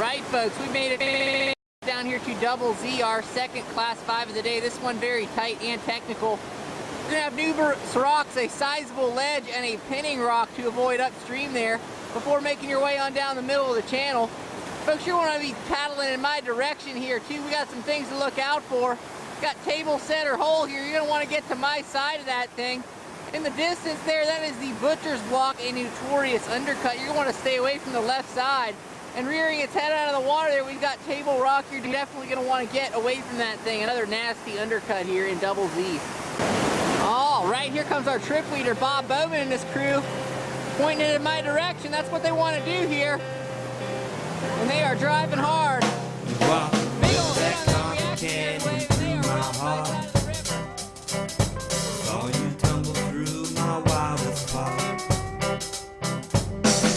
right, folks, we made it down here to Double Z, our second Class 5 of the day. This one very tight and technical. We're gonna have numerous rocks, a sizable ledge, and a pinning rock to avoid upstream there before making your way on down the middle of the channel. Folks, you're gonna be paddling in my direction here too. We got some things to look out for. Got table, center, hole here. You're gonna wanna get to my side of that thing. In the distance there, that is the Butcher's Block, a notorious undercut. You're gonna wanna stay away from the left side. And rearing its head out of the water there, we've got Table Rock. You're definitely gonna wanna get away from that thing. Another nasty undercut here in Double Z. All right, here comes our trip leader, Bob Bowman and his crew, pointing it in my direction. That's what they wanna do here. And they are driving hard. Wow. Big old hit on that reaction wave, and they are right side of the river. Saw you tumble through my wildest spot.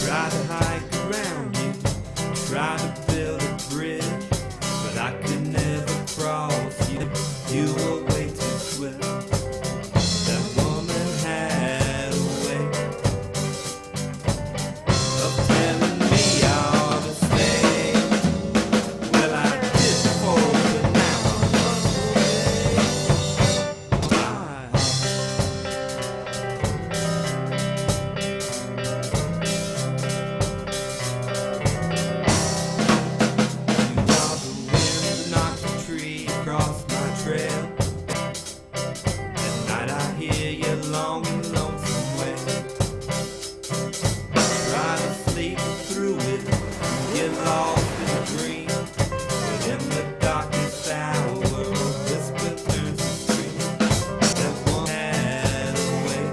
Try to hike around you, try to build a bridge, but I could never cross you. You were way too swift. That woman had a way of telling me I ought to stay. Well, I did before, but now I'm on the way. You are the wind that knocked a tree across my trail. At night I hear you long and lonesome wail. Try to sleep through it, get lost in a dream. But in the darkest hour, a whisper turns to scream. That one had a way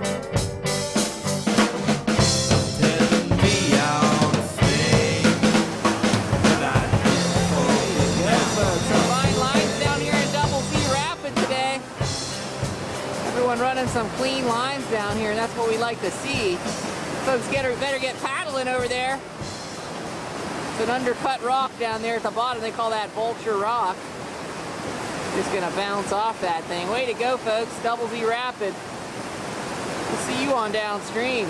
of telling me I ought to stay. But I did before, but Yeah, now folks, some fine lines down here in Double Z Rapid today. Everyone running some clean lines down here, and that's what we like to see. Folks, better get paddling over there. It's an undercut rock down there at the bottom. They call that Vulture Rock. Just gonna bounce off that thing. Way to go, folks. Double Z Rapid. We'll see you on downstream.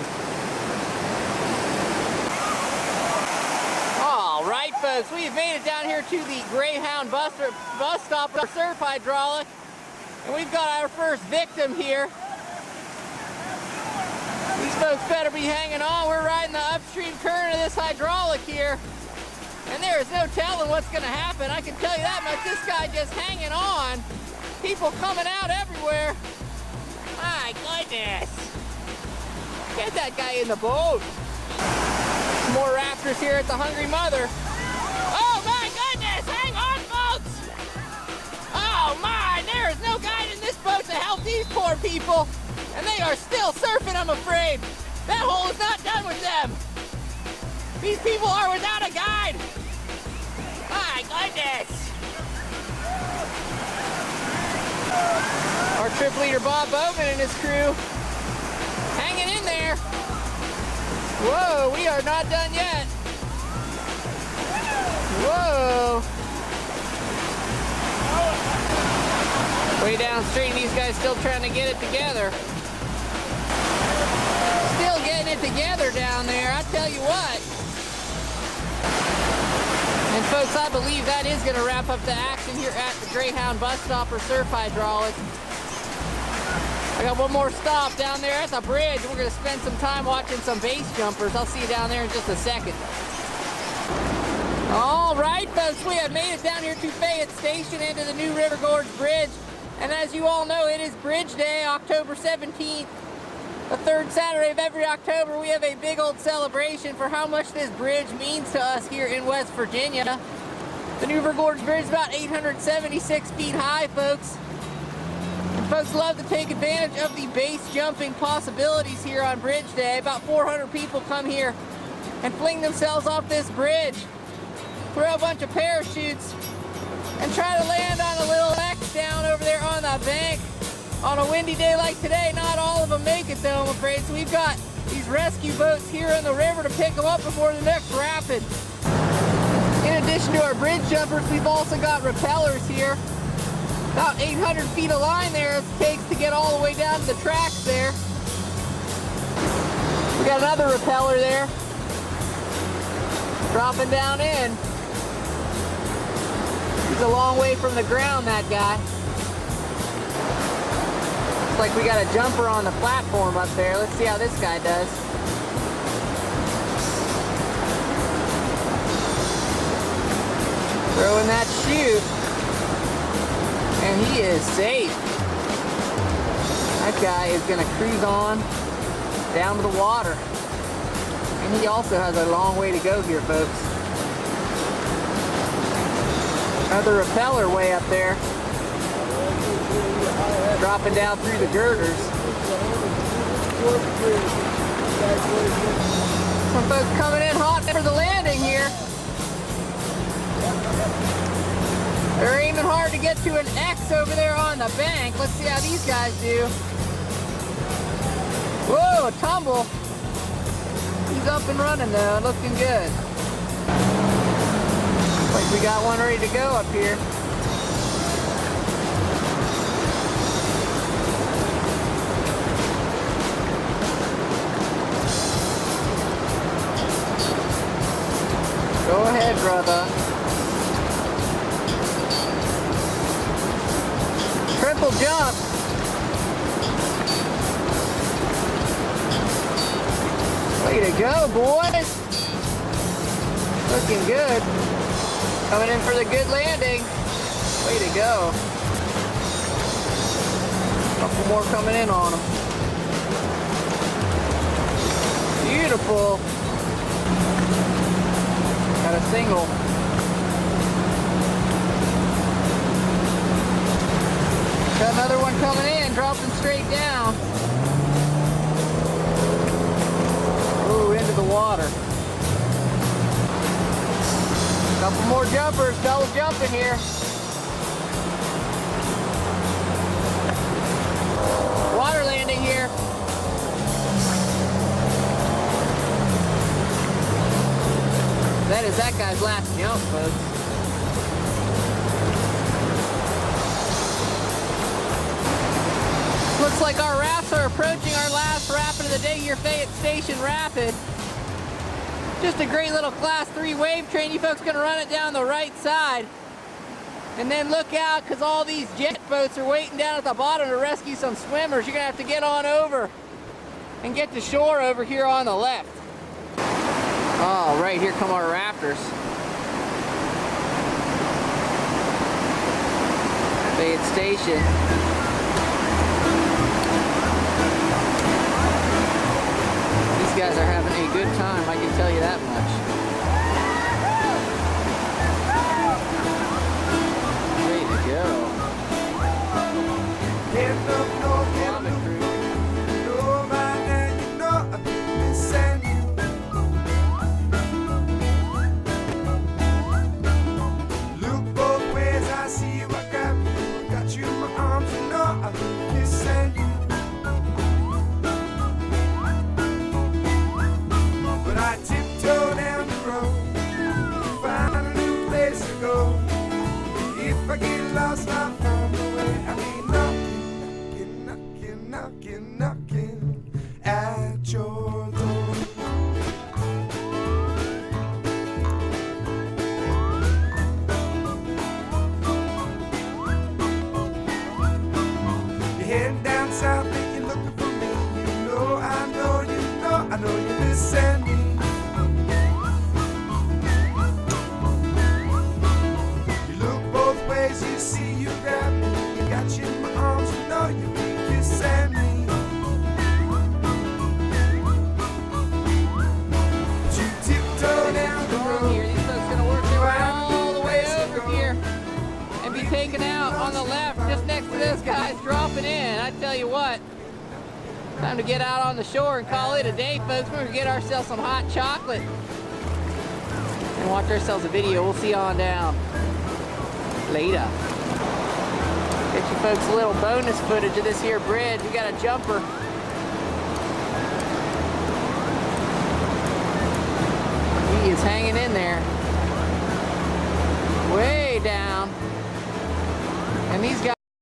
All right, folks, we have made it down here to the Greyhound bus stop with surf hydraulic, and we've got our first victim here. These folks better be hanging on. We're riding the upstream current of this hydraulic here, and there is no telling what's going to happen. I can tell you that much. This guy just hanging on. People coming out everywhere. My goodness. Get that guy in the boat. More raptors here at the Hungry Mother. Oh my goodness! Hang on, folks! Oh my! There is no guide in this boat to help these poor people, and they are still surfing, I'm afraid. That hole is not done with them. These people are without a guide. My goodness! Our trip leader, Bob Bowman, and his crew hanging in there. Whoa, we are not done yet. Whoa. Way downstream, these guys still trying to get it together. Still getting it together down there, I tell you what. And folks, I believe that is gonna wrap up the action here at the Greyhound bus stop or surf hydraulic. I got one more stop down there at the bridge. We're gonna spend some time watching some base jumpers. I'll see you down there in just a second. All right, folks, we have made it down here to Fayette Station into the new River Gorge Bridge. And as you all know, it is Bridge Day, October 17th. The third Saturday of every October, we have a big old celebration for how much this bridge means to us here in West Virginia. The new River Gorge Bridge is about 876 feet high, folks. Folks love to take advantage of the base jumping possibilities here on Bridge Day. About 400 people come here and fling themselves off this bridge, throw a bunch of parachutes, and try to land on a little X down over there on the bank. On a windy day like today, not all of them make it though, I'm afraid. So we've got these rescue boats here in the river to pick them up before the next rapid. In addition to our bridge jumpers, we've also got rappellers here. About 800 feet of line there it takes to get all the way down to the tracks there. We got another rappeller there. Dropping down in. He's a long way from the ground, that guy. Looks like we got a jumper on the platform up there. Let's see how this guy does. Throwing that chute. And he is safe. That guy is going to cruise on down to the water. And he also has a long way to go here, folks. Another repeller way up there. Dropping down through the girders. Some folks coming in hot for the landing here. They're aiming hard to get to an X over there on the bank. Let's see how these guys do. Whoa, a tumble. He's up and running though, looking good. Looks like we got one ready to go up here. Go ahead, brother. Triple jump. Way to go, boys. Looking good. Coming in for the good landing. Way to go. Couple more coming in on them. Beautiful. Got a single. Got another one coming in, dropping straight down. Ooh, into the water. Couple more jumpers, double jumping here. Water landing here. That is that guy's last jump, folks. Looks like our rafts are approaching our last rapid of the day here, Fayette Station Rapid. Just a great little class 3 wave train. You folks gonna run it down the right side. And then look out, because all these jet boats are waiting down at the bottom to rescue some swimmers. You're gonna have to get on over and get to shore over here on the left. Oh, right, here come our rafters. Fayette Station. These guys are having a good time, I can tell you that much. Way to go. Vomit crew. If I get lost, I'll find a way. I mean, knocking at your door. You're heading down south and you're looking for me. You know, I know you're missing me. You see, you grab me, you got you in my arms, you know you can kiss at me. But you tiptoe down the road. Here. These folks gonna work their way all the way over here and be taken out on the left, just next to those guys dropping in. I tell you what, time to get out on the shore and call it a day, folks. We're gonna get ourselves some hot chocolate and watch ourselves a video. We'll see you on down later. Get you folks a little bonus footage of this here bridge. We got a jumper. He is hanging in there. Way down. And these guys